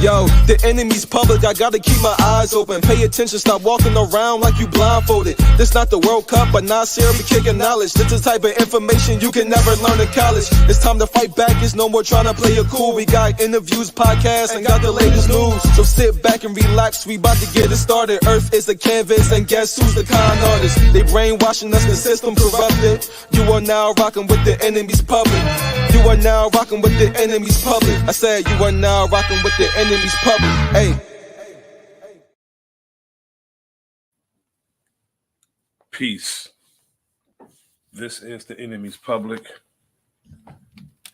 Yo, the enemy's public, I gotta keep my eyes open. Pay attention, stop walking around like you blindfolded. This not the World Cup, but Nasir be kicking knowledge. This is the type of information you can never learn in college. It's time to fight back, it's no more trying to play it cool. We got interviews, podcasts, and got the latest news. So sit back and relax, we about to get it started. Earth is the canvas, and guess who's the con artist? They brainwashing us, the system corrupted. You are now rocking with the enemy's public. You are now rocking with the enemy's public. I said you are now rocking with the enemy's public. Hey. Peace. This is the enemy's public.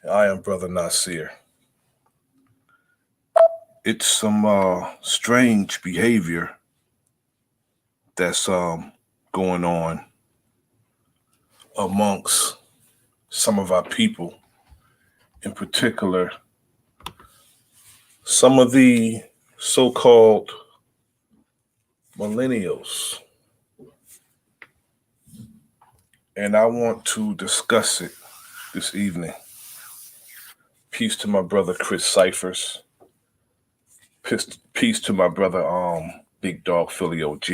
I am Bro.Nasir. It's some strange behavior that's going on amongst some of our people. In particular, some of the so-called millennials. And I want to discuss it this evening. Peace to my brother Chris Cyphers. Peace to my brother Big Dog Philly OG.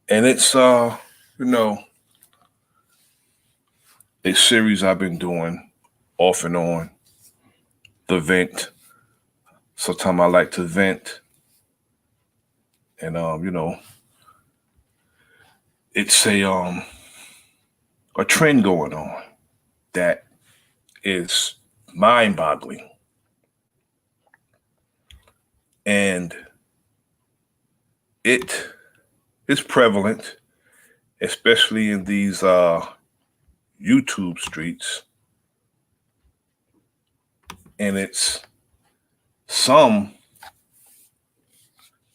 And it's a series I've been doing off and on. The vent. Sometimes I like to vent. And it's a trend going on that is mind-boggling. And it is prevalent, especially in these YouTube streets. And it's some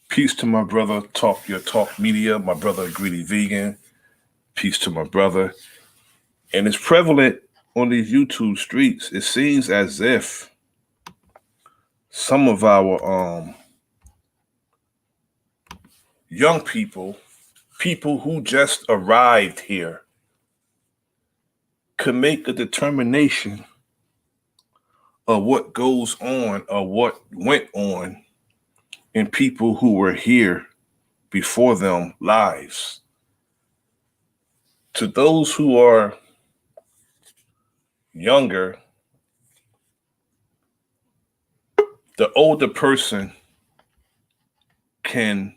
peace to my brother, Talk Your Talk Media, my brother Greedy Vegan. Peace to my brother. And it's prevalent on these YouTube streets. It seems as if some of our young people who just arrived here, could make a determination of what goes on or what went on in people who were here before them lives. To those who are younger, the older person can,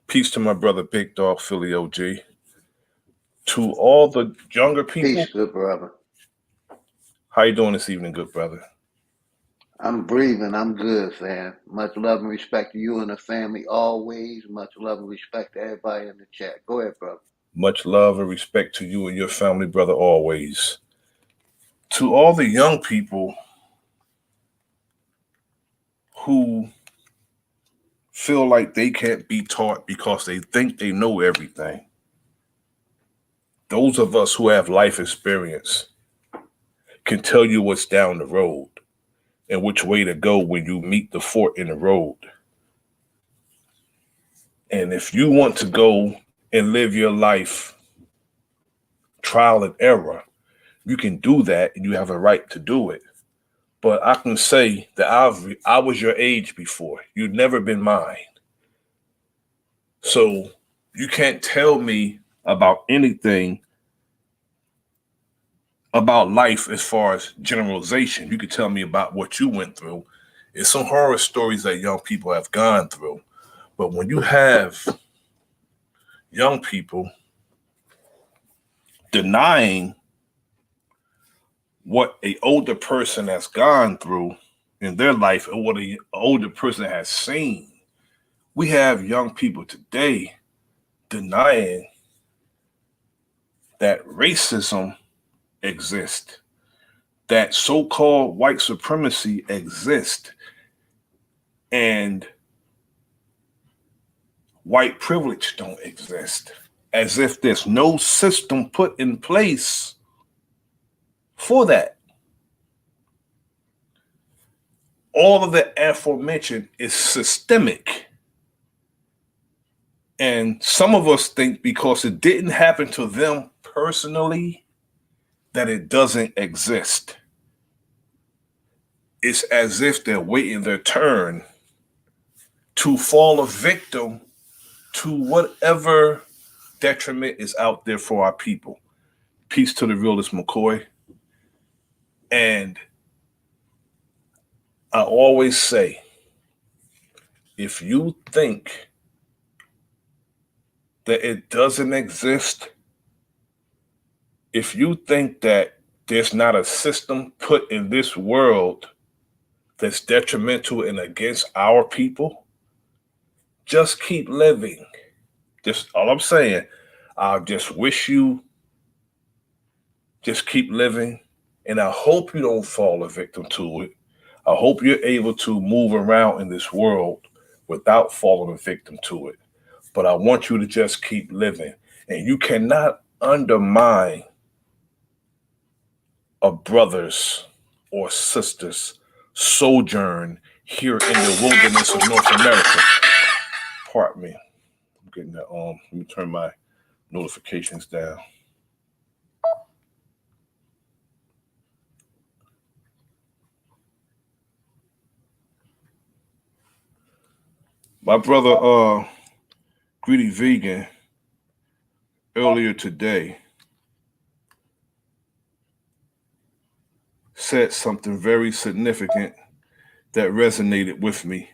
peace to my brother Big Dog Philly OG. To all the younger people. Peace, good brother. How you doing this evening, good brother? I'm breathing. I'm good, fam. Much love and respect to you and the family always. Much love and respect to everybody in the chat. Go ahead, brother. Much love and respect to you and your family, brother, always. To all the young people who feel like they can't be taught because they think they know everything. Those of us who have life experience can tell you what's down the road and which way to go when you meet the fork in the road. And if you want to go and live your life trial and error, you can do that and you have a right to do it. But I can say that I was your age before. You've never been mine. So you can't tell me about anything about life as far as generalization. You could tell me about what you went through. It's some horror stories that young people have gone through. But when you have young people denying what an older person has gone through in their life or what an older person has seen, we have young people today denying that racism exists, that so-called white supremacy exists, and white privilege don't exist, as if there's no system put in place for that. All of the aforementioned is systemic. And some of us think because it didn't happen to them personally, that it doesn't exist. it's as if they're waiting their turn to fall a victim to whatever detriment is out there for our people. Peace to the realist McCoy. And I always say, if you think that it doesn't exist, if you think that there's not a system put in this world that's detrimental and against our people, just keep living. Just all I'm saying, I just wish you just keep living. And I hope you don't fall a victim to it. I hope you're able to move around in this world without falling a victim to it. But I want you to just keep living. And you cannot undermine a brother's or sister's sojourn here in the wilderness of North America. Pardon me. I'm getting that let me turn my notifications down. My brother Greedy Vegan earlier today said something very significant that resonated with me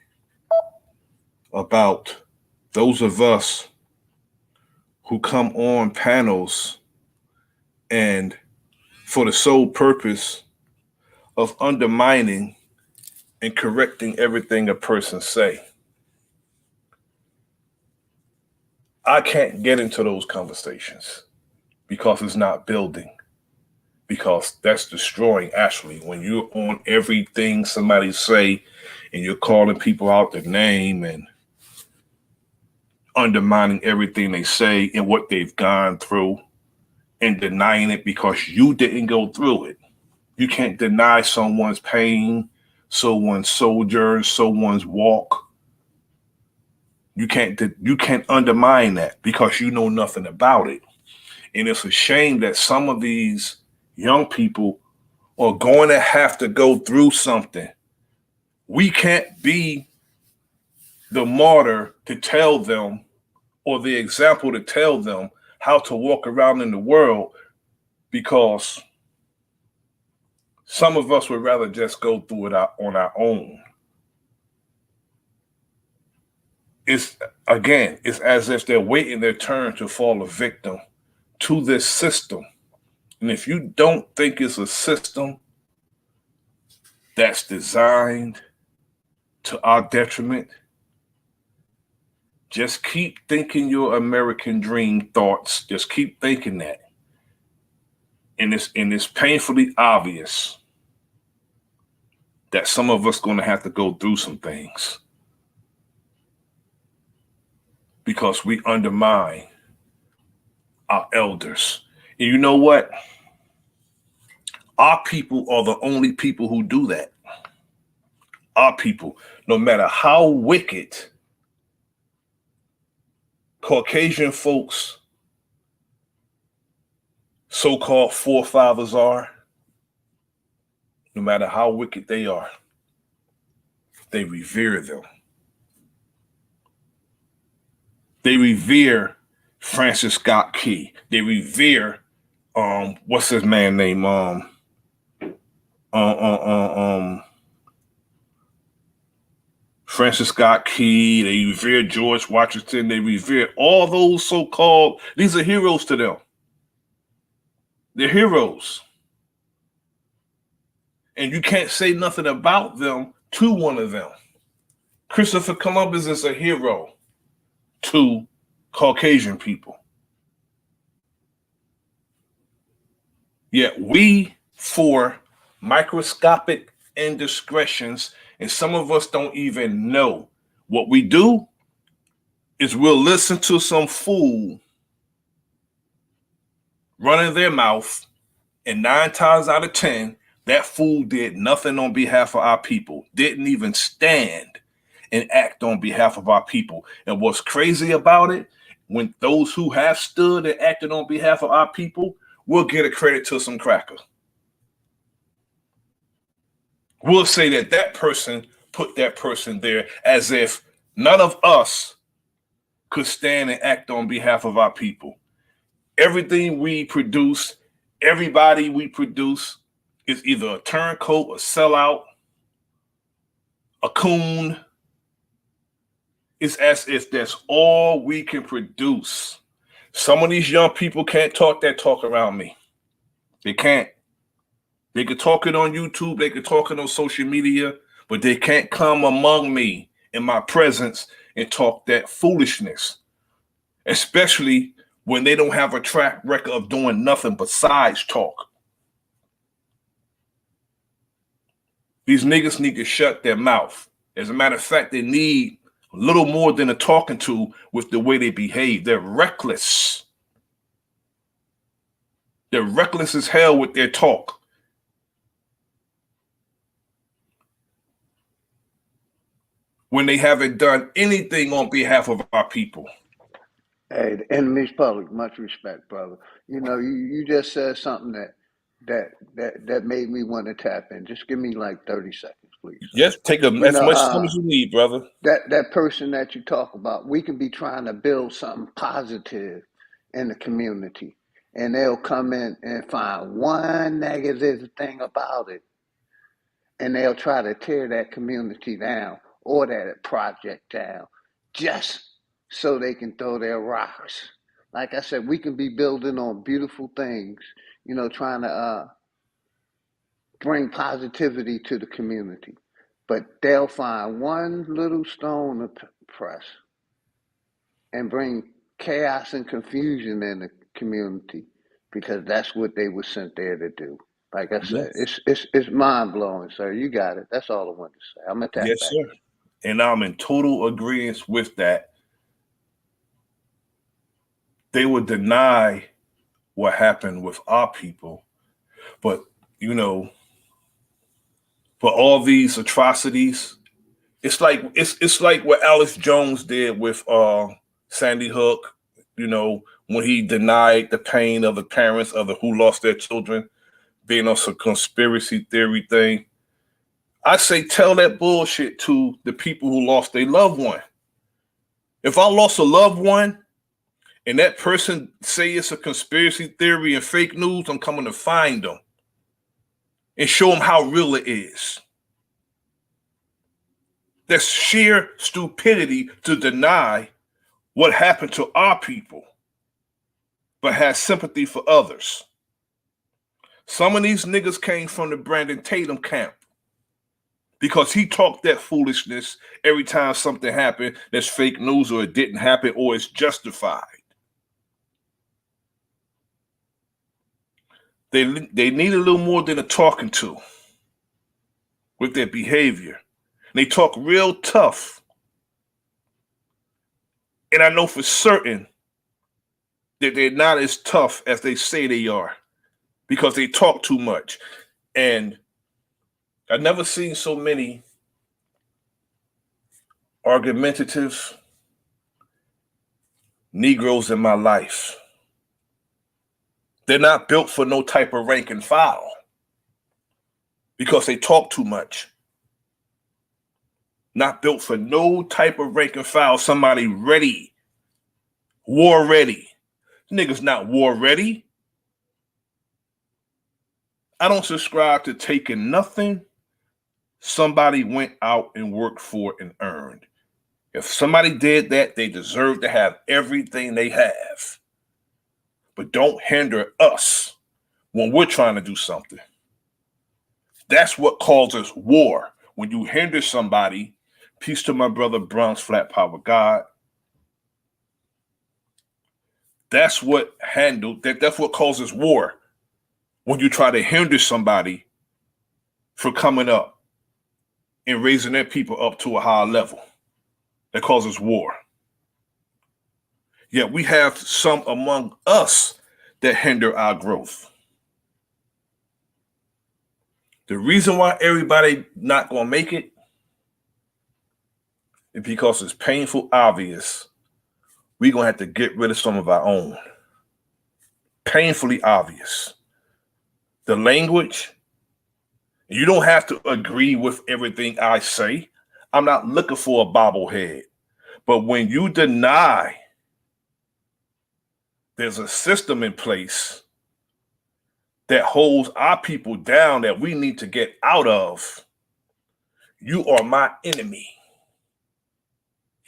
about those of us who come on panels and for the sole purpose of undermining and correcting everything a person say. I can't get into those conversations because it's not building, because that's destroying. Actually, when you're on everything somebody say and you're calling people out their name and undermining everything they say and what they've gone through and denying it because you didn't go through it. You can't deny someone's pain, someone's sojourn, someone's walk. You can't undermine that because you know nothing about it. And it's a shame that some of these young people are going to have to go through something. We can't be the martyr to tell them or the example to tell them how to walk around in the world, because some of us would rather just go through it on our own. It's as if they're waiting their turn to fall a victim to this system. And if you don't think it's a system that's designed to our detriment, just keep thinking your American dream thoughts. Just keep thinking that. And it's painfully obvious that some of us going to have to go through some things because we undermine our elders. And you know what? Our people are the only people who do that. Our people, no matter how wicked Caucasian folks, so-called forefathers are, no matter how wicked they are, they revere them. They revere Francis Scott Key. They revere what's his man name? Francis Scott Key. They revere George Washington. They revere all those so-called. These are heroes to them. They're heroes. And you can't say nothing about them to one of them. Christopher Columbus is a hero to Caucasian people. Yet we, for microscopic indiscretions, and some of us don't even know, what we do is we'll listen to some fool running their mouth, and 9 times out of 10, that fool did nothing on behalf of our people, didn't even stand and act on behalf of our people. And what's crazy about it, when those who have stood and acted on behalf of our people will get a credit to some cracker. We'll say that that person put that person there, as if none of us could stand and act on behalf of our people. Everything we produce, everybody we produce is either a turncoat, a sellout, a coon. It's as if that's all we can produce. Some of these young people can't talk that talk around me. They can't. They could talk it on YouTube, they could talk it on social media, but they can't come among me in my presence and talk that foolishness, especially when they don't have a track record of doing nothing besides talk. These niggas need to shut their mouth. As a matter of fact, they need a little more than a talking to with the way they behave. They're reckless. They're reckless as hell with their talk. When they haven't done anything on behalf of our people. Hey, the enemy's public, much respect, brother. You know, you just said something that made me want to tap in. Just give me like 30 seconds, please. Yes, take as much time as you need, brother. That person that you talk about, we can be trying to build something positive in the community, and they'll come in and find one negative thing about it, and they'll try to tear that community down or that project down just so they can throw their rocks. Like I said, we can be building on beautiful things, you know, trying to bring positivity to the community. But they'll find one little stone to press and bring chaos and confusion in the community because that's what they were sent there to do. Like I said, Yes. it's mind blowing, sir. You got it. That's all I wanted to say. I'm gonna tap Yes, back. sir. And I'm in total agreement with that. They would deny what happened with our people, but you know, for all these atrocities, it's like what Alex Jones did with Sandy Hook. You know, when he denied the pain of the parents of the who lost their children, being on some conspiracy theory thing. I say tell that bullshit to the people who lost their loved one. If I lost a loved one and that person say it's a conspiracy theory and fake news, I'm coming to find them and show them how real it is. That's sheer stupidity to deny what happened to our people, but has sympathy for others. Some of these niggas came from the Brandon Tatum camp because he talked that foolishness every time something happened that's fake news or it didn't happen or it's justified. They need a little more than a talking to with their behavior. They talk real tough. And I know for certain that they're not as tough as they say they are because they talk too much. And I've never seen so many argumentative Negroes in my life. They're not built for no type of rank and file because they talk too much. Not built for no type of rank and file. Somebody ready, war ready. Niggas not war ready. I don't subscribe to taking nothing somebody went out and worked for and earned. If somebody did that, they deserve to have everything they have. But don't hinder us when we're trying to do something. That's what causes war. When you hinder somebody, peace to my brother Bronx Flat Power God. That's what that's what causes war. When you try to hinder somebody from coming up and raising their people up to a higher level. That causes war. Yet we have some among us that hinder our growth. The reason why everybody not gonna make it is because it's painful obvious we're gonna have to get rid of some of our own. Painfully obvious. The language, You don't have to agree with everything I say. I'm not looking for a bobblehead. But when you deny there's a system in place that holds our people down that we need to get out of, you are my enemy.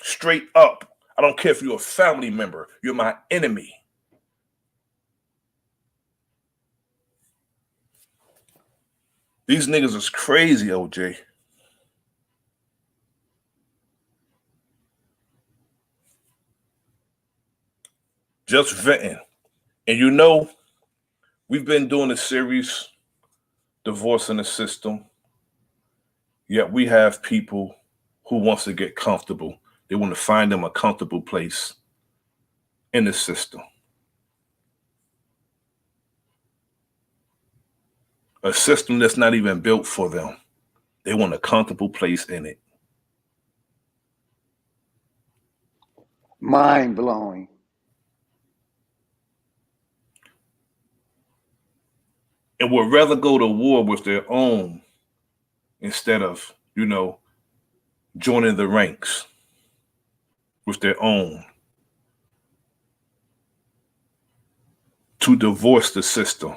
Straight up. I don't care if you're a family member, you're my enemy. These niggas is crazy, OJ. Just venting. And you know, we've been doing a series, Divorce in the System, yet we have people who wants to get comfortable. They want to find them a comfortable place in the system. A system that's not even built for them. They want a comfortable place in it. Mind blowing. And would rather go to war with their own instead of, joining the ranks with their own to divorce the system.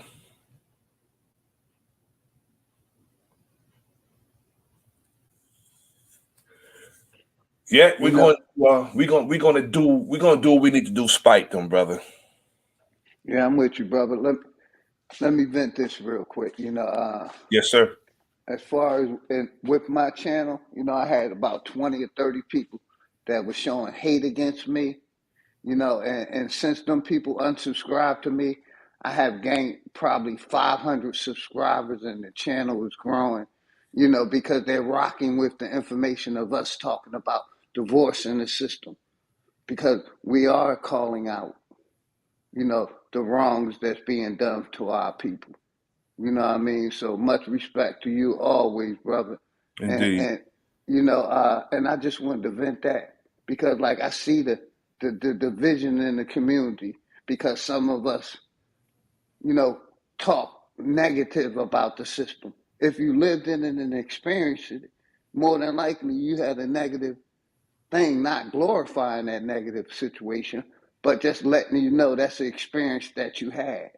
Yeah, we're going to do what we need to do, spite them, brother. Yeah, I'm with you, brother. Let me vent this real quick. Yes, sir. As far as with my channel, I had about 20 or 30 people that were showing hate against me, and since them people unsubscribed to me, I have gained probably 500 subscribers and the channel is growing, because they're rocking with the information of us talking about divorce in the system, because we are calling out, the wrongs that's being done to our people. You know what I mean? So much respect to you always, brother. Indeed. And and I just wanted to vent that because like I see the division in the community because some of us, talk negative about the system. If you lived in it and experienced it, more than likely you had a negative thing, not glorifying that negative situation, but just letting you know that's the experience that you had.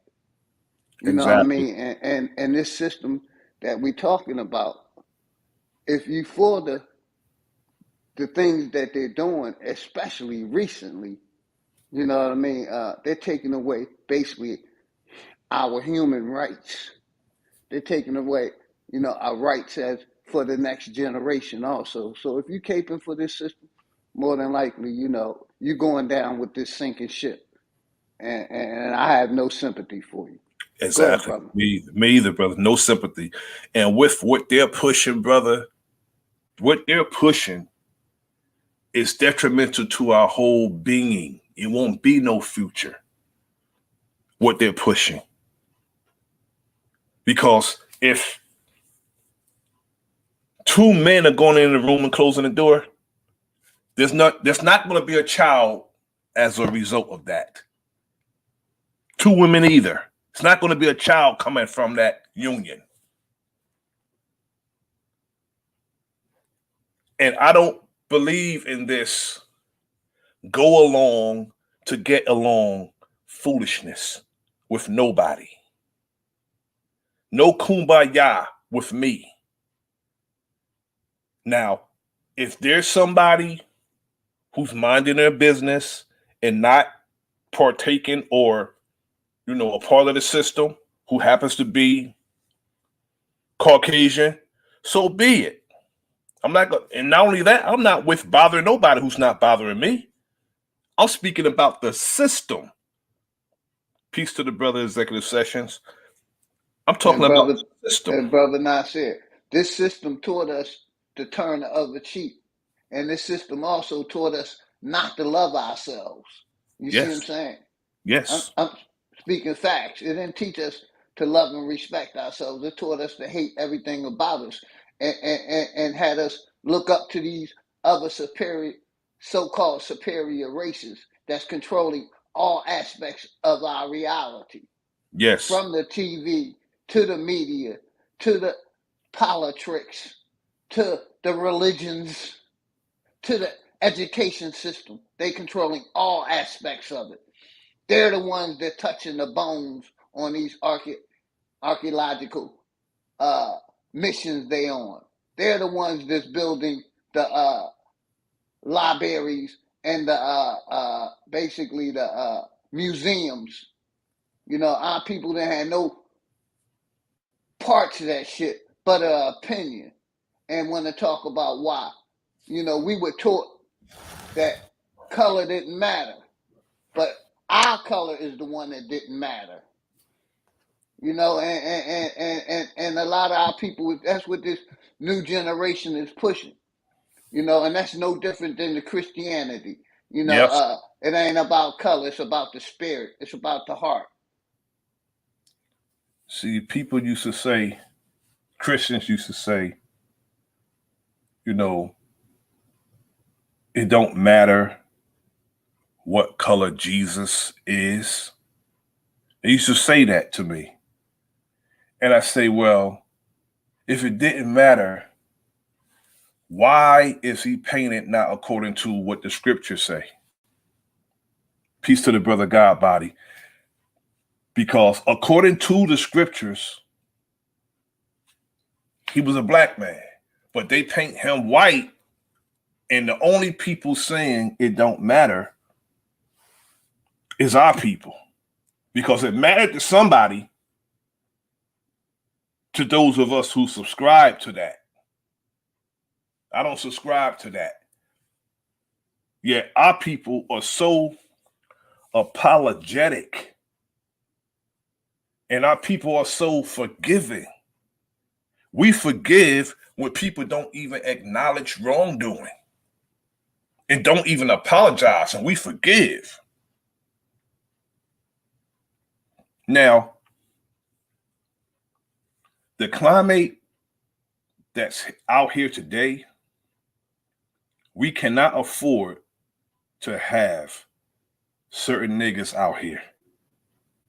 You know what I Exactly. mean? And this system that we talking about, if you for the things that they're doing, especially recently, you know what I mean? They're taking away basically our human rights. They're taking away, our rights as for the next generation also. So if you caping for this system, more than likely, you're going down with this sinking ship. And I have no sympathy for you. Go ahead, Exactly. brother. Me either, brother. No sympathy. And with what they're pushing, brother, what they're pushing is detrimental to our whole being. It won't be no future. What they're pushing. Because if two men are going in the room and closing the door, there's not going to be a child as a result of that. Two women either. It's not going to be a child coming from that union. And I don't believe in this go along to get along foolishness with nobody. No kumbaya with me. Now, if there's somebody who's minding their business and not partaking or, a part of the system who happens to be Caucasian, so be it. I'm not going, and not only that, I'm not with bothering nobody who's not bothering me. I'm speaking about the system. Peace to the brother executive sessions. I'm talking And about brother, the system. and brother Nasir, this system taught us to turn the other cheek, and this system also taught us not to love ourselves. You see what I'm Yes. saying? Yes. I'm speaking facts. It didn't teach us to love and respect ourselves. It taught us to hate everything about us, and had us look up to these other superior, so-called superior races that's controlling all aspects of our reality Yes. from the TV to the media to the politics to the religions to the education system. They controlling all aspects of it. They're the ones that touching the bones on these archaeological missions they on. They're the ones that's building the libraries and the basically the museums. You know, our people that had no parts of that shit but an opinion and want to talk about why. You know, we were taught that color didn't matter, but our color is the one that didn't matter. You know, and a lot of our people, that's what this new generation is pushing. You know, and that's no different than the Christianity. You know, Yes. it ain't about color; it's about the spirit. It's about the heart. See, people used to say, Christians used to say, you know, it don't matter what color Jesus is. They used to say that to me. And I say, well, if it didn't matter, why is he painted not according to what the scriptures say? Peace to the brother God body. Because according to the scriptures, he was a black man, but they paint him white. And the only people saying it don't matter is our people. Because it mattered to somebody, to those of us who subscribe to that. I don't subscribe to that. Yet our people are so apologetic and our people are so forgiving. We forgive when people don't even acknowledge wrongdoing and don't even apologize, and we forgive. Now, the climate that's out here today, we cannot afford to have certain niggas out here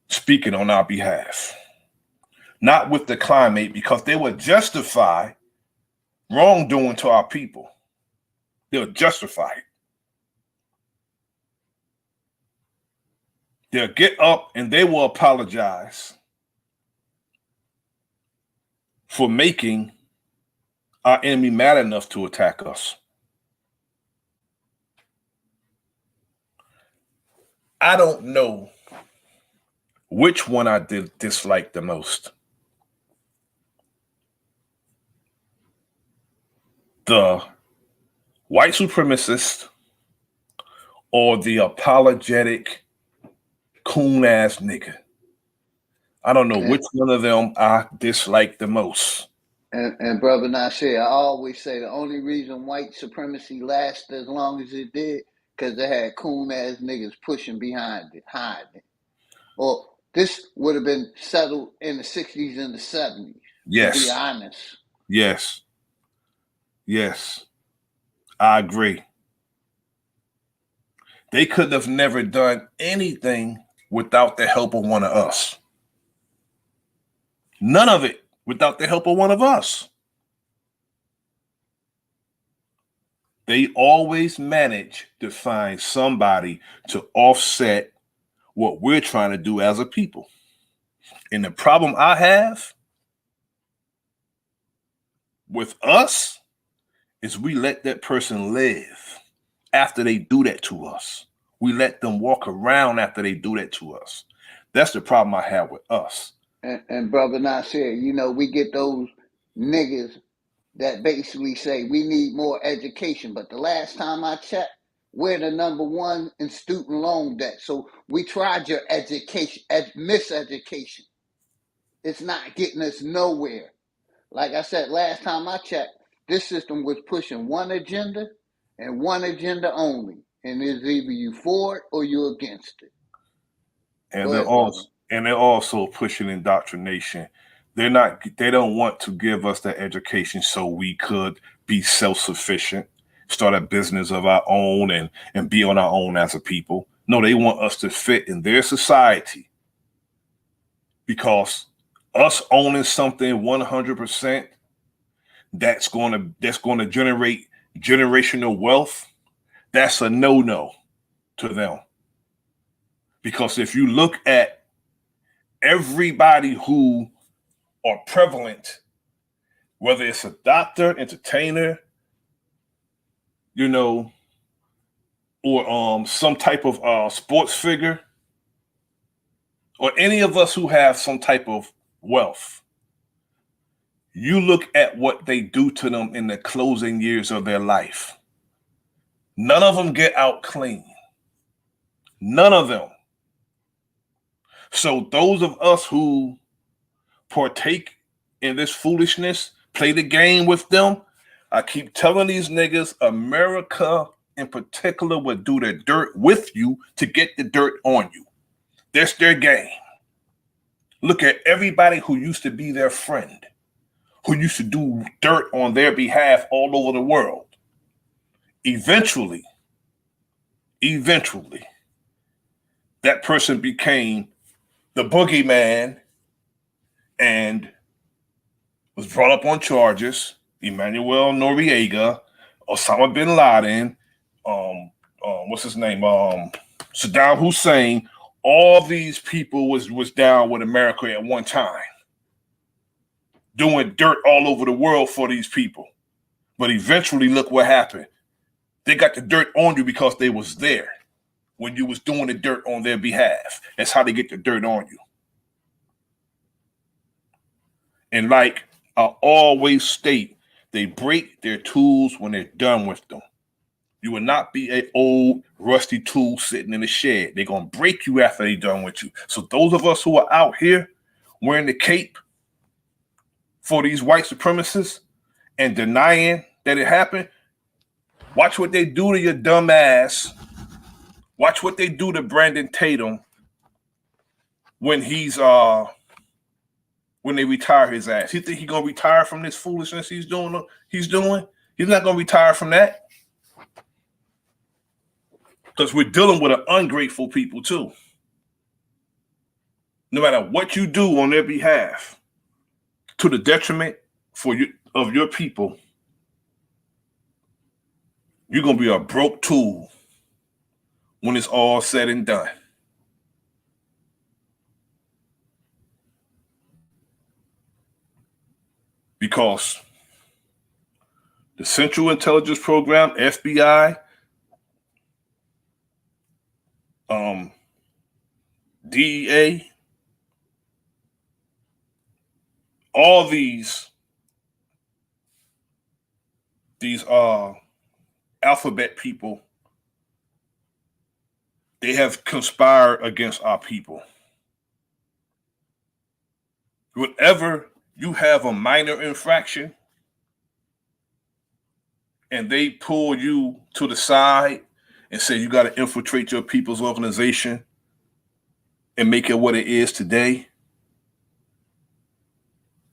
speaking on our behalf. Not with the climate, because they will justify wrongdoing to our people. They'll justify it. They'll get up and they will apologize for making our enemy mad enough to attack us. I don't know which one I did dislike the most. The white supremacist or the apologetic coon ass nigga. I don't know which one of them I dislike the most. And brother Nasir, I always say the only reason white supremacy lasted as long as it did, because they had coon ass niggas pushing behind it, hiding it. Or this would have been settled in the 60s and the 70s, to be Yes. honest. Yes. Yes. I agree. They could have never done anything without the help of one of us. None of it without the help of one of us. They always manage to find somebody to offset what we're trying to do as a people. And the problem I have with us is we let that person live after they do that to us. We let them walk around after they do that to us. That's the problem I have with us. And brother Nasir, you know, we get those niggas that basically say we need more education. But the last time I checked, we're the number one in student loan debt. So we tried your education, miseducation. It's not getting us nowhere. Like I said, last time I checked, this system was pushing one agenda and one agenda only. And it's either you for it or you're against it. And Go they're ahead, also brother. they're also pushing indoctrination. They don't want to give us the education so we could be self-sufficient, start a business of our own and be on our own as a people. No, they want us to fit in their society, because us owning something 100% that's gonna generate generational wealth, that's a no-no to them. Because if you look at everybody who are prevalent, whether it's a doctor, entertainer, or some type of sports figure, or any of us who have some type of wealth, you look at what they do to them in the closing years of their life. None of them get out clean. None of them. So those of us who partake in this foolishness, play the game with them, I keep telling these niggas, America in particular would do the dirt with you to get the dirt on you. That's their game. Look at everybody who used to be their friend, who used to do dirt on their behalf all over the world. Eventually, that person became the boogeyman and was brought up on charges. Emmanuel Noriega, Osama bin Laden, what's his name? Saddam Hussein. All these people was down with America at one time, doing dirt all over the world for these people. But eventually, look what happened. They got the dirt on you because they was there when you was doing the dirt on their behalf. That's how they get the dirt on you. And like I always state, they break their tools when they're done with them. You will not be an old rusty tool sitting in the shed. They're going to break you after they're done with you. So those of us who are out here wearing the cape for these white supremacists and denying that it happened, watch what they do to your dumb ass. Watch what they do to Brandon Tatum when when they retire his ass. You think he's gonna retire from this foolishness he's doing? He's not gonna retire from that. Because we're dealing with an ungrateful people too. No matter what you do on their behalf, to the detriment of your people, you're gonna be a broke tool when it's all said and done. Because the Central Intelligence Program, FBI, DEA, all these alphabet people, they have conspired against our people. Whenever you have a minor infraction and they pull you to the side and say you got to infiltrate your people's organization and make it what it is today,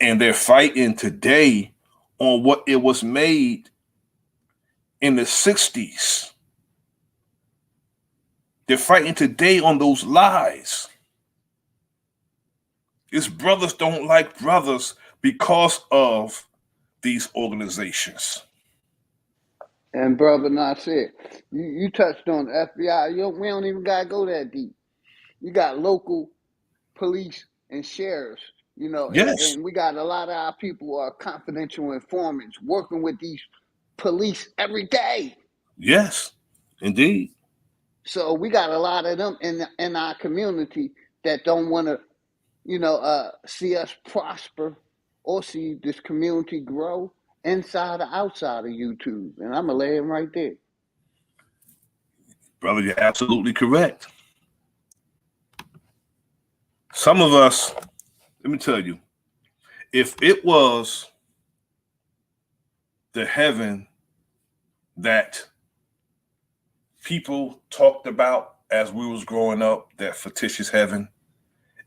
and they're fighting today on what it was made in the 60s. They're fighting today on those lies. It's brothers don't like brothers because of these organizations. And Brother Nasir, you touched on the FBI. We don't even got to go that deep. You got local police and sheriffs, Yes. and we got a lot of our people who are confidential informants working with these police every day. Yes, indeed. So we got a lot of them in our community that don't want to, see us prosper or see this community grow inside or outside of YouTube. And I'm going to lay him right there. Brother, you're absolutely correct. Some of us, let me tell you, if it was the heaven that people talked about as we was growing up, that fictitious heaven,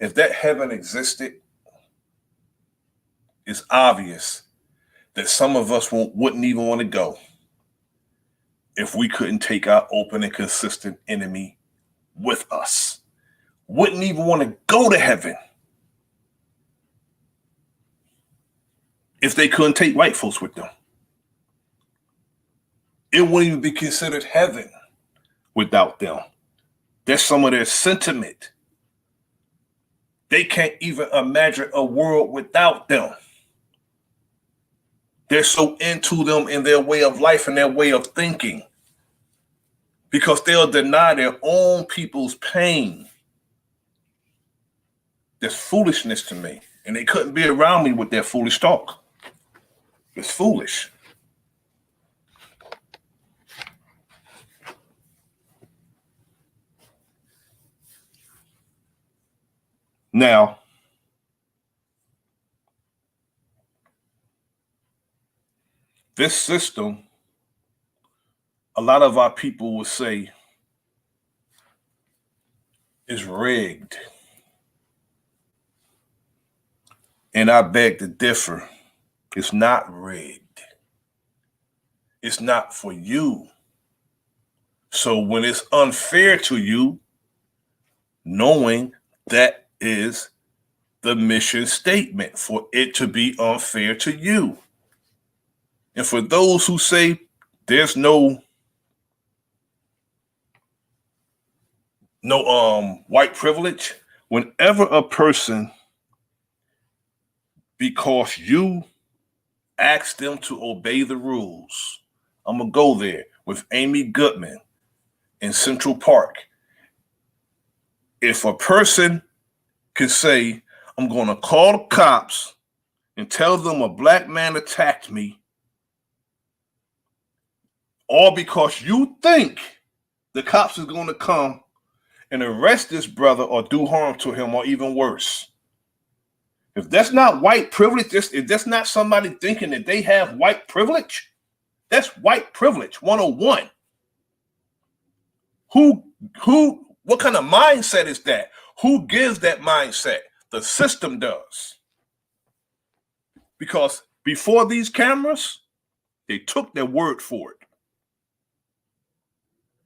if that heaven existed, it's obvious that some of us wouldn't even want to go if we couldn't take our open and consistent enemy with us. Wouldn't even want to go to heaven if they couldn't take white folks with them. It wouldn't even be considered heaven without them. That's some of their sentiment. They can't even imagine a world without them. They're so into them in their way of life and their way of thinking because they'll deny their own people's pain. That's foolishness to me. And they couldn't be around me with their foolish talk. It's foolish. Now, this system, a lot of our people will say, is rigged. And I beg to differ. It's not rigged. It's not for you. So when it's unfair to you, knowing that is the mission statement for it to be unfair to you. And for those who say there's no white privilege, whenever a person, because you ask them to obey the rules, I'm gonna go there with Amy Goodman in Central Park. If a person can say, I'm gonna call the cops and tell them a black man attacked me, all because you think the cops is gonna come and arrest this brother or do harm to him or even worse. If that's not white privilege, if that's not somebody thinking that they have white privilege, that's white privilege 101. What kind of mindset is that? Who gives that mindset? The system does. Because before these cameras, they took their word for it.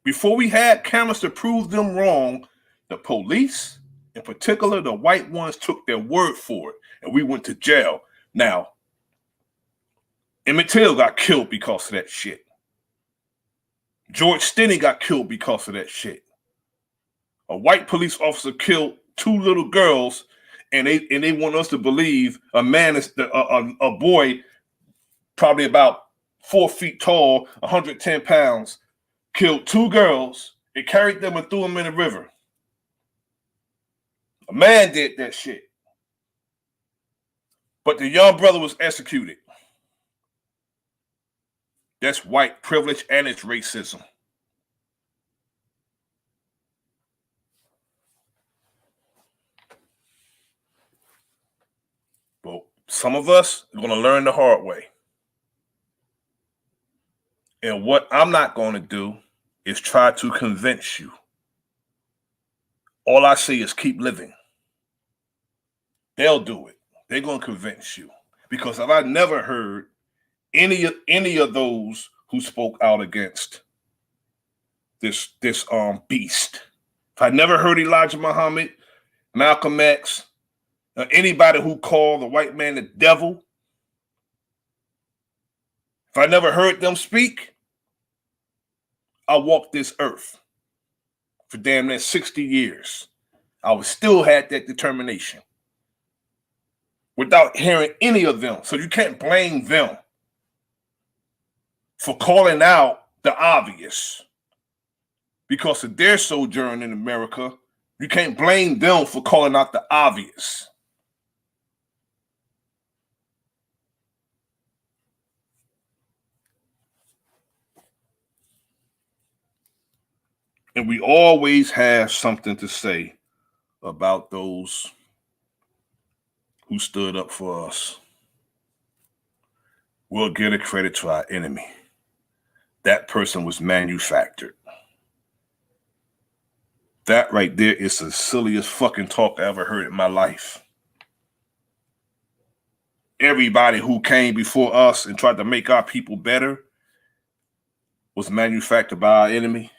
Before we had cameras to prove them wrong, the police, in particular, the white ones, took their word for it, and we went to jail. Now, Emmett Till got killed because of that shit. George Stinney got killed because of that shit. A white police officer killed 2 little girls, and they want us to believe a man is a boy, probably about 4 feet tall, 110 pounds, killed 2 girls and carried them and threw them in the river. A man did that shit. But the young brother was executed. That's white privilege and it's racism. But some of us are going to learn the hard way. And what I'm not going to do is try to convince you. All I say is keep living. They'll do it. They're going to convince you. Because if I never heard any of those who spoke out against this beast, if I never heard Elijah Muhammad, Malcolm X, anybody who called the white man the devil, if I never heard them speak, I walked this earth for damn near 60 years. I would still had that determination without hearing any of them. So you can't blame them for calling out the obvious. Because of their sojourn in America, you can't blame them for calling out the obvious. And we always have something to say about those who stood up for us. We'll give the credit to our enemy. That person was manufactured. That right there is the silliest fucking talk I ever heard in my life. Everybody who came before us and tried to make our people better was manufactured by our enemy.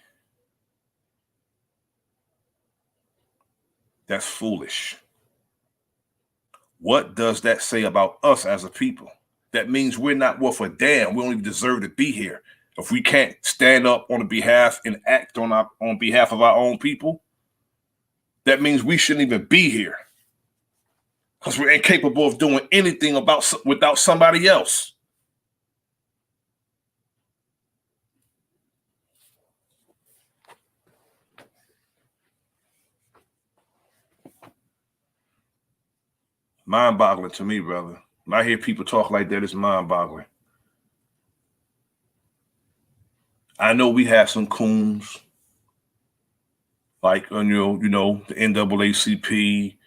That's foolish. What does that say about us as a people? that means we're not worth a damn. We don't even deserve to be here. If we can't stand up on behalf and act on behalf of our own people, that means we shouldn't even be here. Because we're incapable of doing anything without somebody else. Mind-boggling to me, brother. When I hear people talk like that, it's mind-boggling. I know we have some coons, like on the NAACP,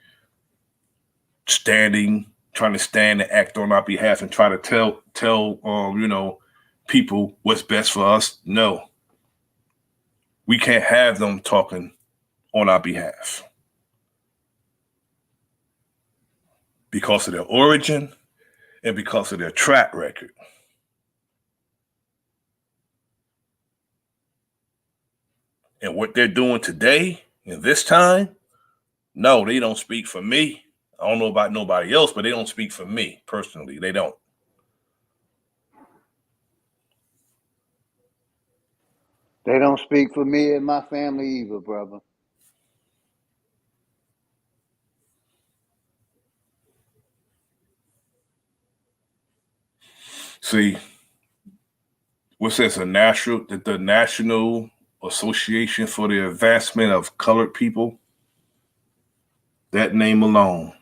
trying to stand and act on our behalf and try to tell people what's best for us. No, we can't have them talking on our behalf because of their origin and because of their track record. And what they're doing today in this time, no, they don't speak for me. I don't know about nobody else, but they don't speak for me personally. They don't. They don't speak for me and my family either, brother. See, what's this? The National Association for the Advancement of Colored People. That name alone,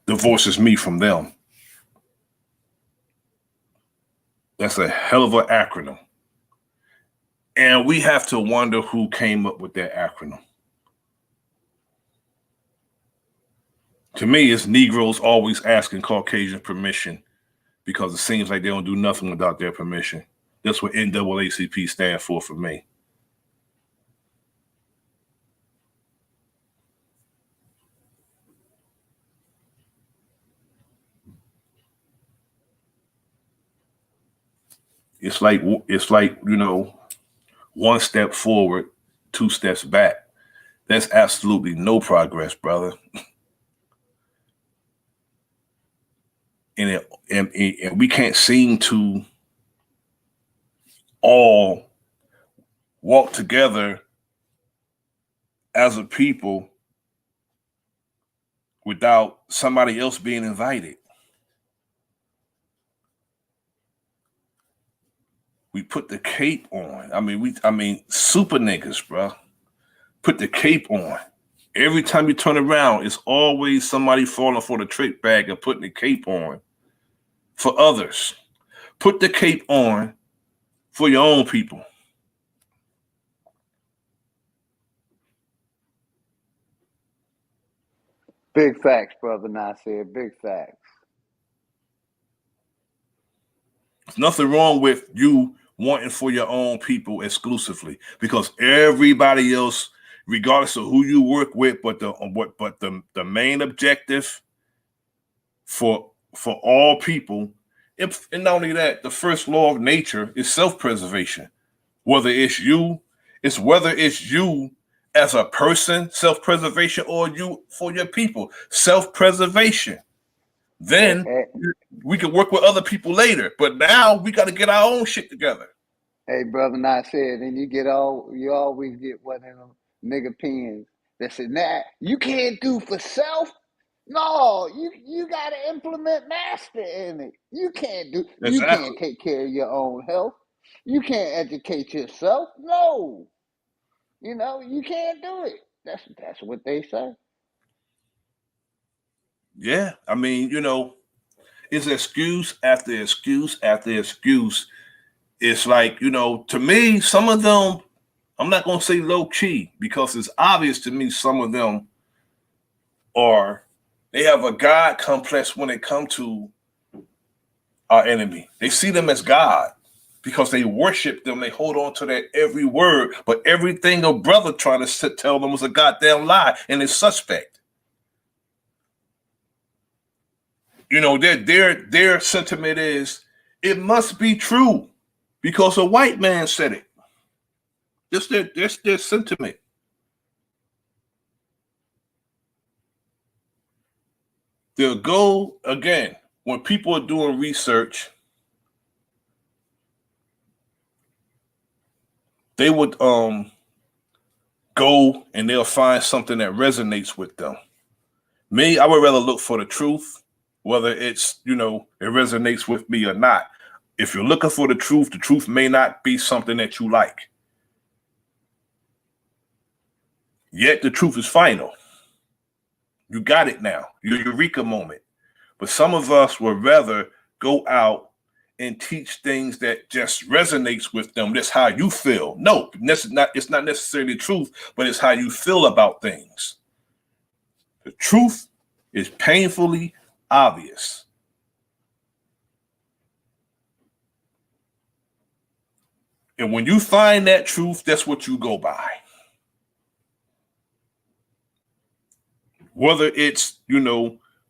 divorces me from them. That's a hell of an acronym. And we have to wonder who came up with that acronym. To me, it's Negroes always asking Caucasian permission because it seems like they don't do nothing without their permission. That's what NAACP stands for me. It's like one step forward, two steps back. That's absolutely no progress, brother. And we can't seem to all walk together as a people without somebody else being invited. We put the cape on. I mean, super niggas, bro. Put the cape on. Every time you turn around, it's always somebody falling for the trick bag and putting the cape on for others. Put the cape on for your own people. Big facts, brother Nasir. Big facts. There's nothing wrong with you wanting for your own people exclusively, because everybody else, regardless of who you work with, but the main objective for all people, and not only that, the first law of nature is self-preservation. Whether it's you as a person, self-preservation, or you for your people, self-preservation. Then we can work with other people later. But now we got to get our own shit together. Hey, brother Nasir, then you always get one of them nigga pins that said, nah, you can't do for self. No, you gotta implement master in it. You can't take care of your own health. You can't educate yourself. No. You can't do it. That's what they say. Yeah. I mean, it's excuse after excuse after excuse. It's like, to me, some of them, I'm not going to say low key, because it's obvious to me some of them they have a God complex when it comes to our enemy. They see them as God because they worship them. They hold on to their every word, but everything a brother trying to tell them was a goddamn lie, and it's suspect. Their sentiment is, it must be true because a white man said it. That's their sentiment. The goal, again, when people are doing research, they would go and they'll find something that resonates with them. Me, I would rather look for the truth, whether it's, it resonates with me or not. If you're looking for the truth may not be something that you like. Yet the truth is final. You got it now. Your eureka moment. But some of us would rather go out and teach things that just resonates with them. That's how you feel. No, it's not necessarily the truth, but it's how you feel about things. The truth is painfully obvious. And when you find that truth, that's what you go by. Whether it's,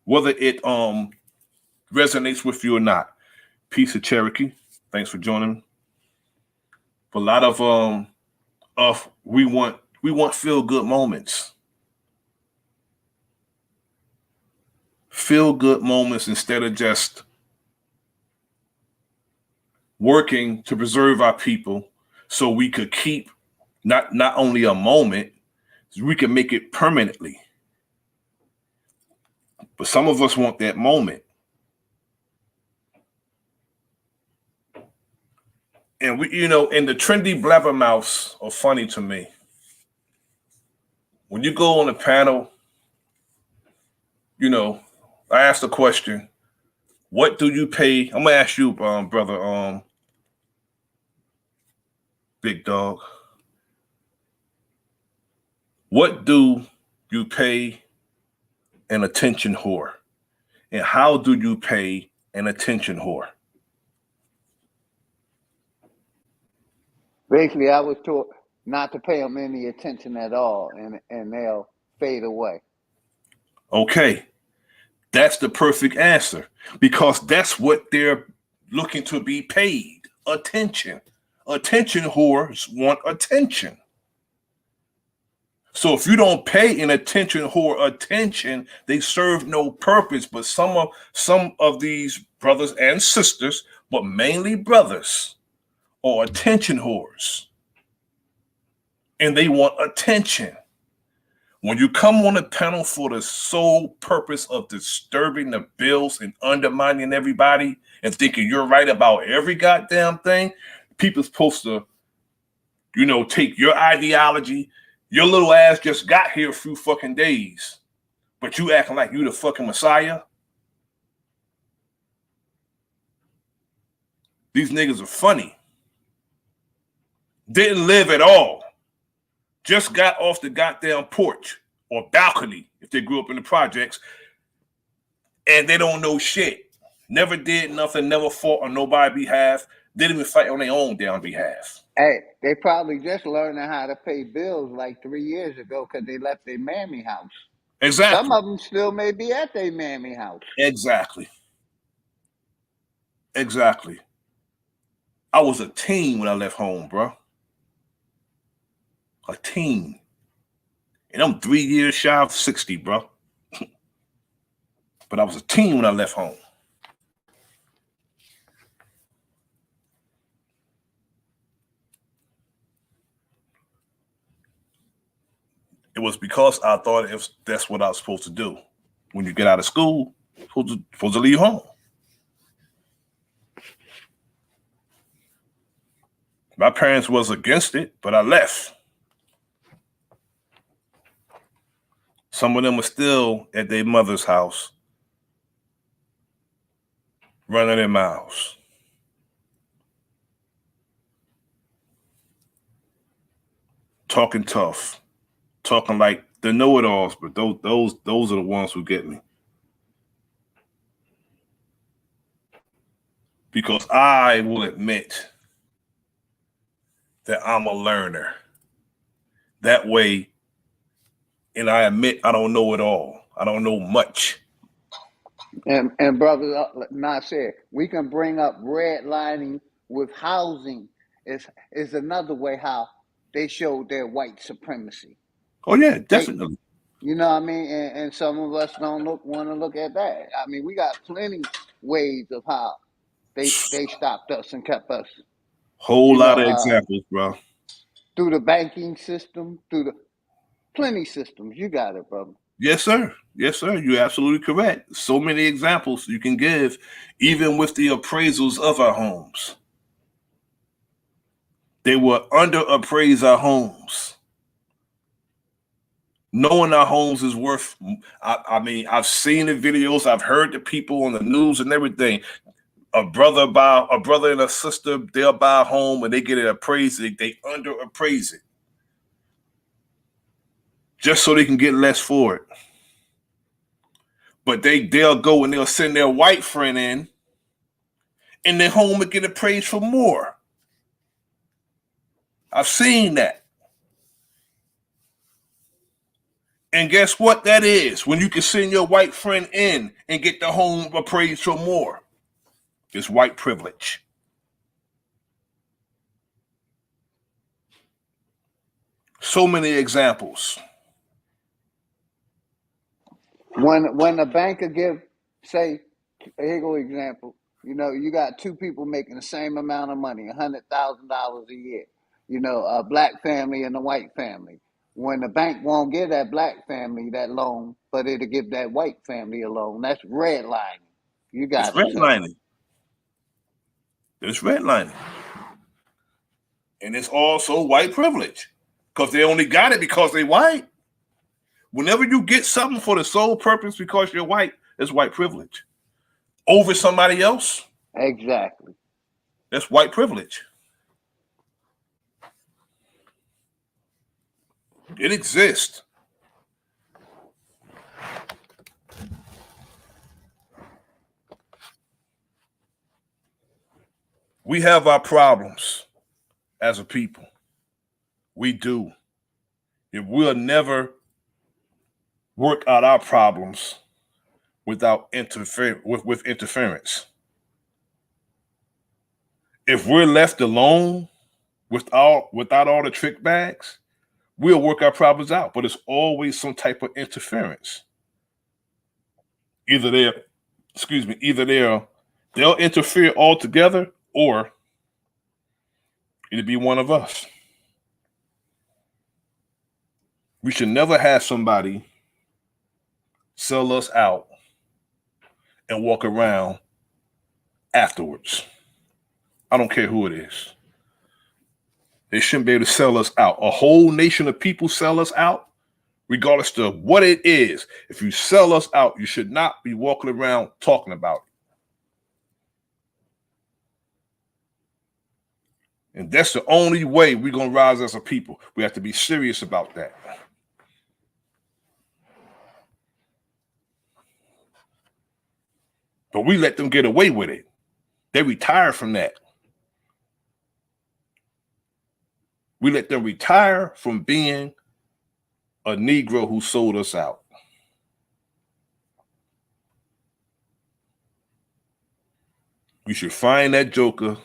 whether it resonates with you or not. Peace of Cherokee. Thanks for joining. A lot of we want feel good moments. Feel good moments instead of just working to preserve our people so we could keep not only a moment, we can make it permanently. But some of us want that moment. And we, and the trendy blabbermouths are funny to me. When you go on a panel, I asked the question, what do you pay? I'm gonna ask you, brother, Big Dog. What do you pay an attention whore? And how do you pay an attention whore? Basically, I was taught not to pay them any attention at all, and they'll fade away. Okay, that's the perfect answer, because that's what they're looking to be paid. Attention. Attention whores want attention. So if you don't pay an attention whore attention, they serve no purpose. But some of these brothers and sisters, but mainly brothers, are attention whores. And they want attention. When you come on a panel for the sole purpose of disturbing the bills and undermining everybody and thinking you're right about every goddamn thing, people's supposed to, take your ideology. Your little ass just got here a few fucking days, but you acting like you the fucking Messiah. These niggas are funny. Didn't live at all. Just got off the goddamn porch or balcony if they grew up in the projects, and they don't know shit. Never did nothing, never fought on nobody's behalf, didn't even fight on their own damn behalf. Hey, they probably just learning how to pay bills like 3 years ago because they left their mammy house. Exactly. Some of them still may be at their mammy house. Exactly. I was a teen when I left home, bro. A teen. And I'm 3 years shy of 60, bro. But I was a teen when I left home. It was because I thought that's what I was supposed to do. When you get out of school, supposed to leave home. My parents was against it, but I left. Some of them were still at their mother's house, running their mouths. Talking tough, talking like the know-it-alls, but those are the ones who get me. Because I will admit that I'm a learner. That way, and I admit I don't know it all. I don't know much. And brother Nasir, we can bring up redlining with housing is another way how they showed their white supremacy. Oh yeah, definitely. You know what I mean? And some of us don't want to look at that. I mean, we got plenty ways of how they stopped us and kept us, Whole you know, lot of examples, bro. through the banking system, through the plenty systems. You got it, brother. Yes, sir. Yes, sir. You're absolutely correct. So many examples you can give, even with the appraisals of our homes. They will underappraise our homes, knowing our homes is worth. I mean, I've seen the videos, I've heard the people on the news and everything. A brother and a sister, they'll buy a home and they get it appraised. They underappraise it just so they can get less for it. But they'll go and they'll send their white friend in, and their home will get appraised for more. I've seen that. And guess what that is? When you can send your white friend in and get the home appraised for more. It's white privilege. So many examples. When a banker give, say, here go example. You know, you got two people making the same amount of money, $100,000 a year. You know, a black family and a white family. When the bank won't give that black family that loan, but it'll give that white family a loan. That's redlining. You It's got it, sir. redlining. It's redlining. And it's also white privilege. Because they only got it because they white. Whenever you get something for the sole purpose because you're white, it's white privilege. Over somebody else, Exactly. that's white privilege. It exists. We have our problems as a people. We do. If we'll never work out our problems without with interference. If we're left alone without all the trick bags, we'll work our problems out. But it's always some type of interference. Either they'll interfere altogether, or it'll be one of us. We should never have somebody sell us out and walk around afterwards. I don't care who it is. They shouldn't be able to sell us out. A whole nation of people sell us out, regardless of what it is. If you sell us out, you should not be walking around talking about it. And that's the only way we're going to rise as a people. We have to be serious about that. But we let them get away with it. They retire from that. We let them retire from being a Negro who sold us out. We should find that joker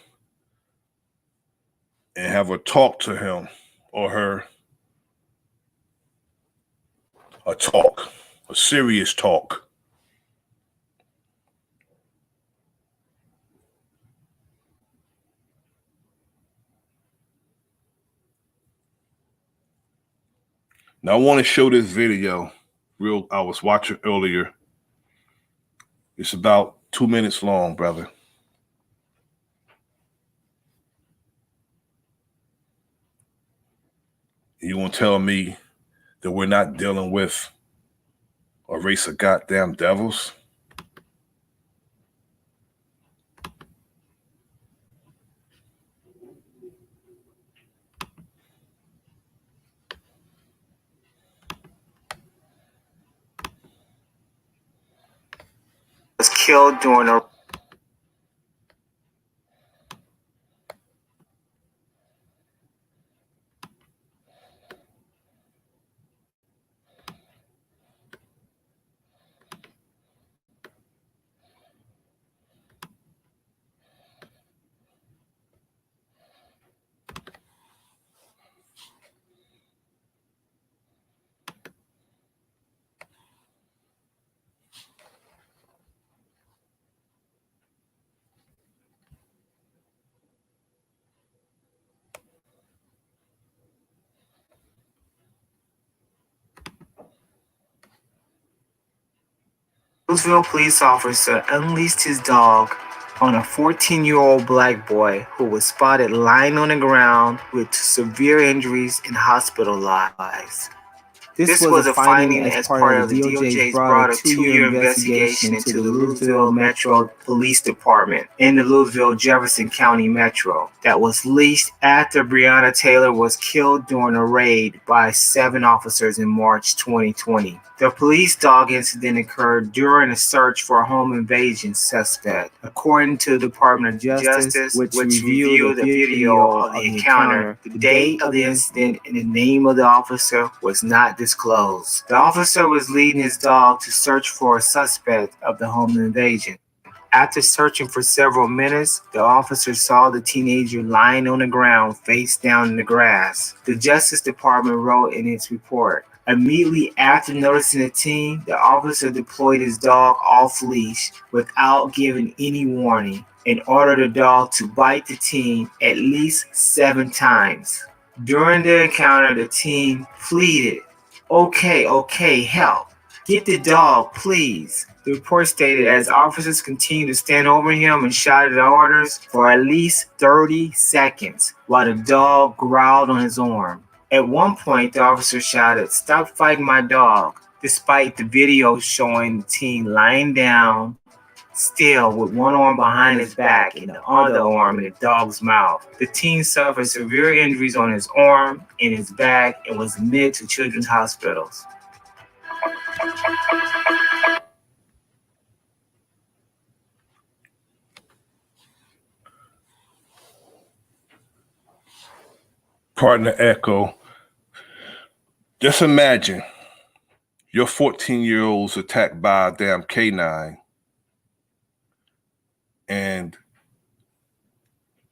and have a talk to him or her. A talk, a serious talk. Now I want to show this video. I was watching earlier. It's about 2 minutes long, brother. You want to tell me that we're not dealing with a race of goddamn devils? Was killed during a Louisville police officer unleashed his dog on a 14-year-old black boy who was spotted lying on the ground with severe injuries and hospitalized. This was a finding as part of the DOJ's broader 2-year investigation into the Louisville Metro Police Department in the Louisville Jefferson County Metro that was leased after Breonna Taylor was killed during a raid by 7 officers in March 2020. The police dog incident occurred during a search for a home invasion suspect. According to the Department of Justice, which reviewed the video of the encounter, the date of the incident and the name of the officer was not disclosed. The officer was leading his dog to search for a suspect of the home invasion. After searching for several minutes, the officer saw the teenager lying on the ground face down in the grass. The Justice Department wrote in its report, immediately after noticing the teen, the officer deployed his dog off leash without giving any warning and ordered the dog to bite the teen at least 7 times. During the encounter, the teen pleaded, Okay, help. Get the dog, please. The report stated as officers continued to stand over him and shouted orders for at least 30 seconds while the dog growled on his arm. At one point, the officer shouted, Stop fighting my dog, despite the video showing the teen lying down, still with one arm behind his back and the other arm in the dog's mouth. The teen suffered severe injuries on his arm and his back and was admitted to children's hospitals. Pardon the echo. Just imagine your 14-year-old's attacked by a damn canine, and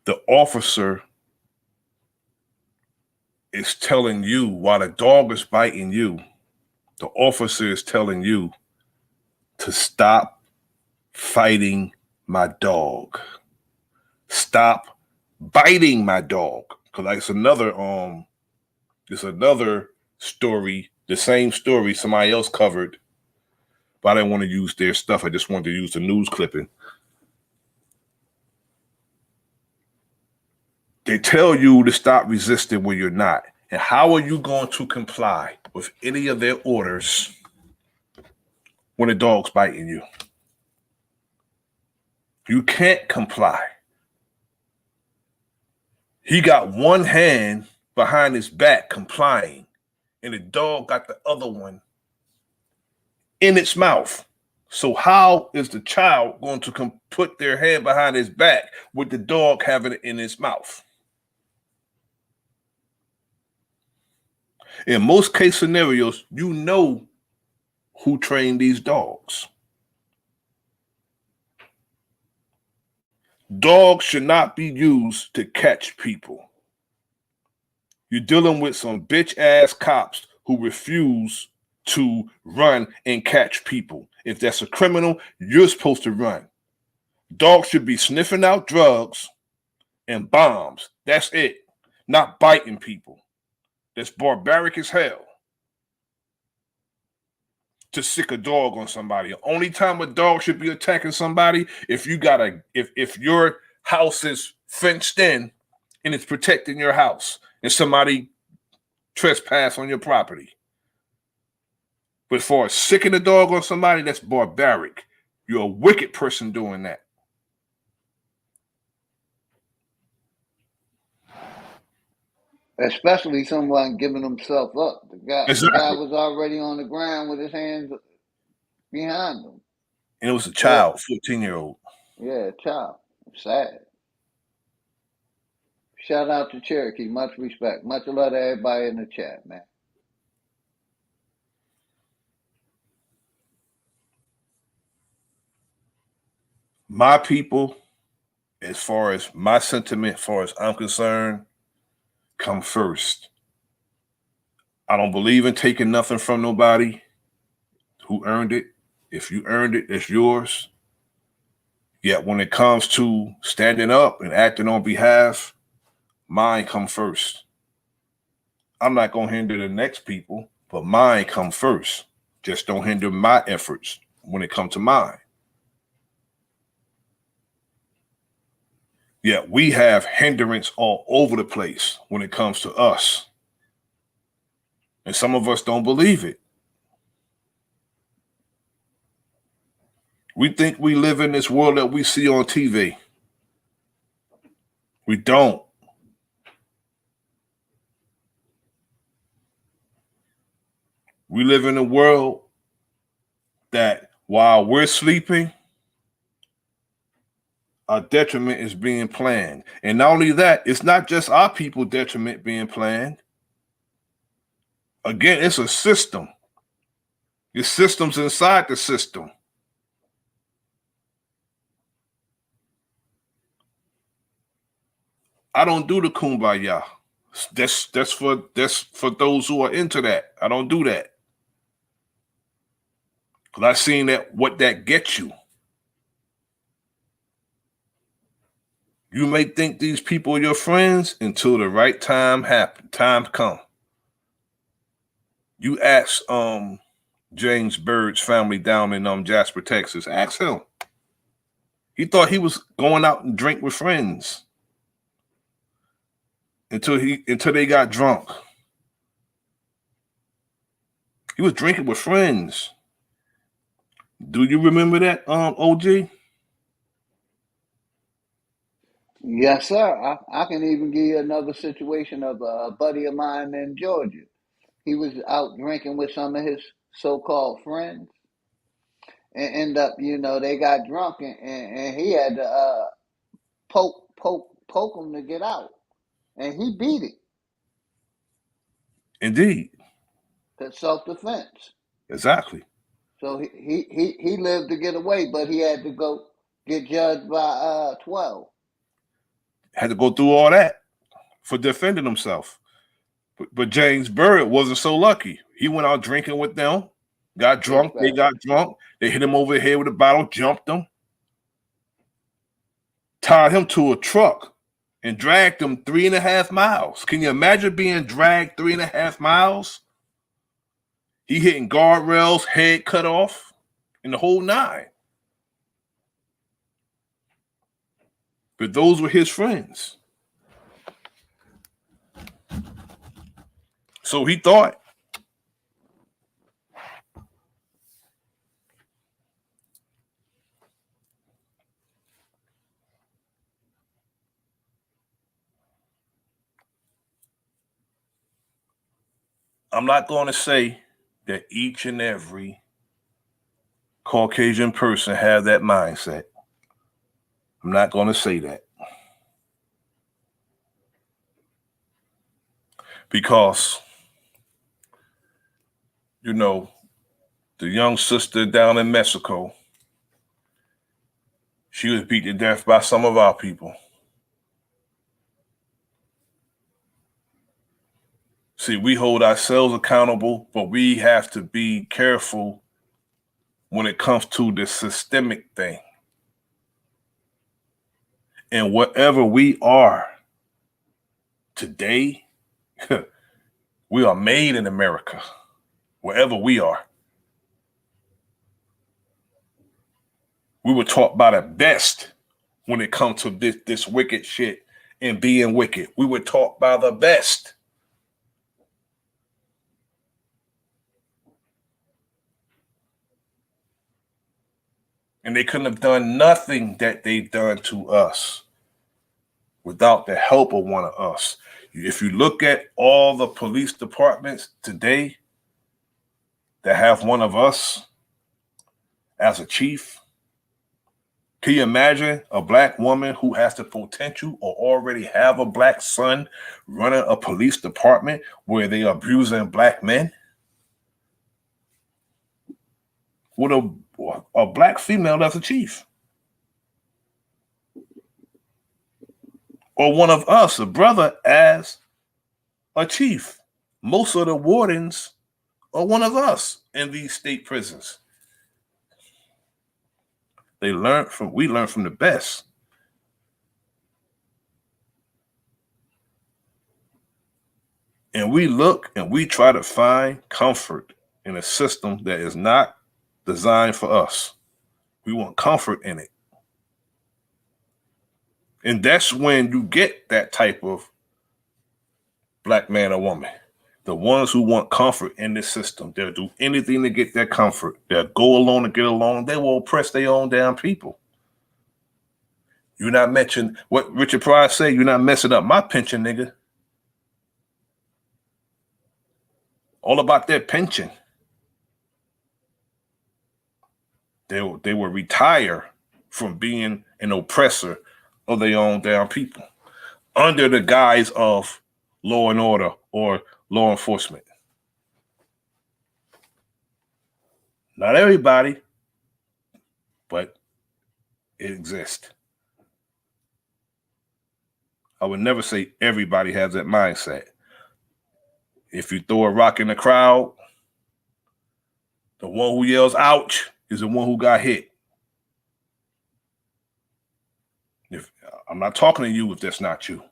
the officer is telling you, while the dog is biting you, the officer is telling you to stop fighting my dog. Stop biting my dog. Because it's another story, the same story somebody else covered, but I didn't want to use their stuff. I just wanted to use the news clipping. They tell you to stop resisting when you're not. And how are you going to comply with any of their orders when a dog's biting you? You can't comply. He got one hand behind his back complying, and the dog got the other one in its mouth. So how is the child going to put their hand behind his back with the dog having it in his mouth? In most case scenarios, you know who trained these dogs. Dogs should not be used to catch people. You're dealing with some bitch-ass cops who refuse to run and catch people. If that's a criminal, you're supposed to run. Dogs should be sniffing out drugs and bombs. That's it. Not biting people. That's barbaric as hell. To sick a dog on somebody. The only time a dog should be attacking somebody if your house is fenced in and it's protecting your house and somebody trespass on your property. But for sicking a dog on somebody, that's barbaric. You're a wicked person doing that. Especially someone giving himself up. The guy was already on the ground with his hands behind him. And it was a child, 14-year-old. Yeah, a child. Sad. Shout out to Cherokee. Much respect. Much love to everybody in the chat, man. My people, as far as my sentiment, as far as I'm concerned, come first. I don't believe in taking nothing from nobody who earned it. If you earned it, it's yours. Yet when it comes to standing up and acting on behalf, mine come first. I'm not going to hinder the next people, but mine come first. Just don't hinder my efforts. when it comes to mine. Yet we have hindrance all over the place when it comes to us. And some of us don't believe it. We think we live in this world that we see on TV. We don't. We live in a world that while we're sleeping, our detriment is being planned. And not only that, it's not just our people detriment being planned. Again, it's a system. It's systems inside the system. I don't do the kumbaya. That's for those who are into that. I don't do that. Because I've seen that what that gets you. You may think these people are your friends until the right time come. You ask James Bird's family down in Jasper, Texas. Ask him. He thought he was going out and drink with friends until they got drunk. He was drinking with friends. Do you remember that, OG? Yes, sir. I can even give you another situation of a buddy of mine in Georgia. He was out drinking with some of his so-called friends, and end up, they got drunk, and he had to poke him to get out, and he beat it. Indeed. That's self-defense. Exactly. So he lived to get away, but he had to go get judged by 12. Had to go through all that for defending himself. But James Bird wasn't so lucky. He went out drinking with them, got drunk. They got drunk. They hit him over the head with a bottle, jumped him, tied him to a truck, and dragged him 3.5 miles. Can you imagine being dragged 3.5 miles? He hitting guardrails, head cut off, and the whole nine. But those were his friends. So he thought. I'm not going to say that each and every Caucasian person have that mindset. I'm not going to say that. Because, the young sister down in Mexico, she was beat to death by some of our people. See, we hold ourselves accountable, but we have to be careful when it comes to the systemic thing. And whatever we are today, we are made in America, wherever we are. We were taught by the best when it comes to this wicked shit and being wicked. We were taught by the best. And they couldn't have done nothing that they've done to us without the help of one of us. If you look at all the police departments today that have one of us as a chief, can you imagine a black woman who has the potential or already have a black son running a police department where they are abusing black men? With a black female that's a chief. Or one of us, a brother, as a chief. Most of the wardens are one of us in these state prisons. We learn from the best. And we look and we try to find comfort in a system that is not designed for us. We want comfort in it. And that's when you get that type of black man or woman. The ones who want comfort in this system. They'll do anything to get their comfort. They'll go along to get along. They will oppress their own damn people. You're not mentioning what Richard Pryor said. You're not messing up my pension, nigga. All about their pension. They will retire from being an oppressor of their own damn people under the guise of law and order or law enforcement. Not everybody, but it exists. I would never say everybody has that mindset. If you throw a rock in the crowd, the one who yells ouch is the one who got hit. If I'm not talking to you if that's not you.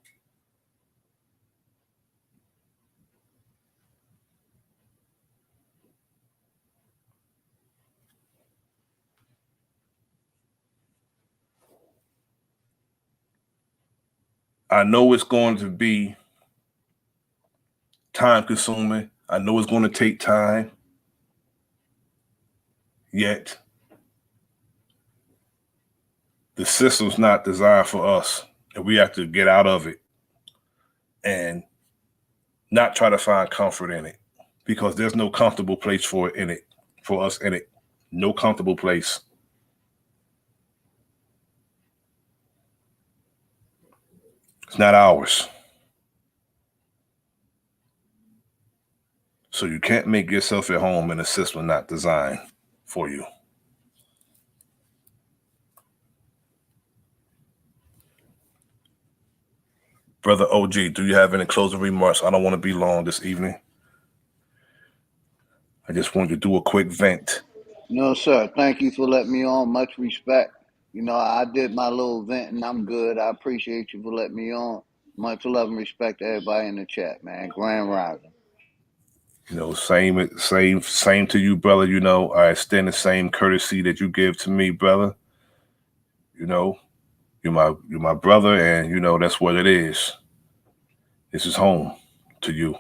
I know it's going to be time consuming. I know it's going to take time. Yet, the system's not designed for us, and we have to get out of it and not try to find comfort in it, because there's no comfortable place for it in it, for us in it. No comfortable place. It's not ours. So you can't make yourself at home in a system not designed for you. Brother OG, do you have any closing remarks? I don't want to be long this evening. I just want you to do a quick vent. No, sir. Thank you for letting me on. Much respect. You know, I did my little vent and I'm good. I appreciate you for letting me on. Much love and respect to everybody in the chat, man. Grand Rising. You know, same to you, brother. You know, I extend the same courtesy that you give to me, brother. You know, you're my brother, and you know that's what it is. This is home to you.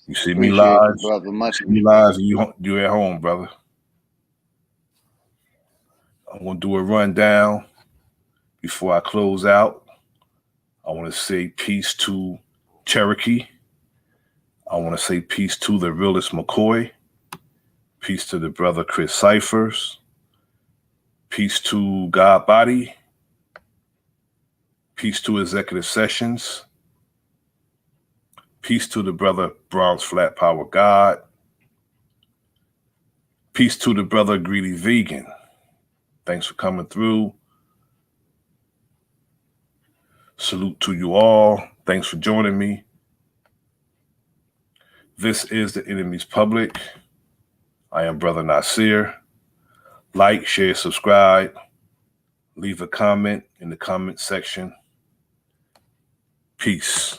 You see me live, brother. Much you live, and you at home, brother. I'm gonna do a rundown before I close out. I want to say peace to Cherokee. I want to say peace to the realist McCoy. Peace to the brother Chris Cyphers. Peace to God Body. Peace to Executive Sessions. Peace to the brother Bronx Flat Power God. Peace to the brother Greedy Vegan. Thanks for coming through. Salute to you all. Thanks for joining me. This is The Enemy's Public. I am Brother Nasir. Like, share, subscribe. Leave a comment in the comment section. Peace.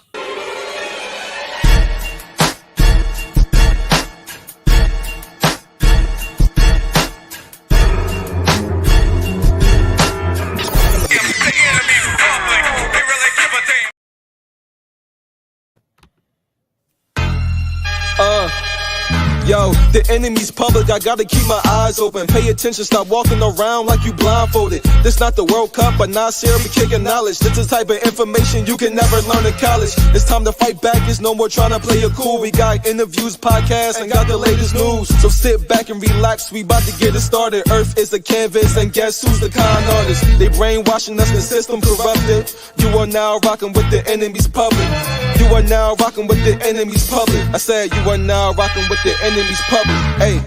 Yo, the enemy's public, I gotta keep my eyes open. Pay attention, stop walking around like you blindfolded. This not the World Cup, but Nasir be kicking knowledge. This is the type of information you can never learn in college. It's time to fight back, it's no more trying to play it cool. We got interviews, podcasts, and got the latest news. So sit back and relax, we about to get it started. Earth is the canvas, and guess who's the con artist? They brainwashing us, the system corrupted. You are now rocking with the enemy's public. You are now rocking with the enemy's public. I said you are now rocking with the enemy's public. Hey.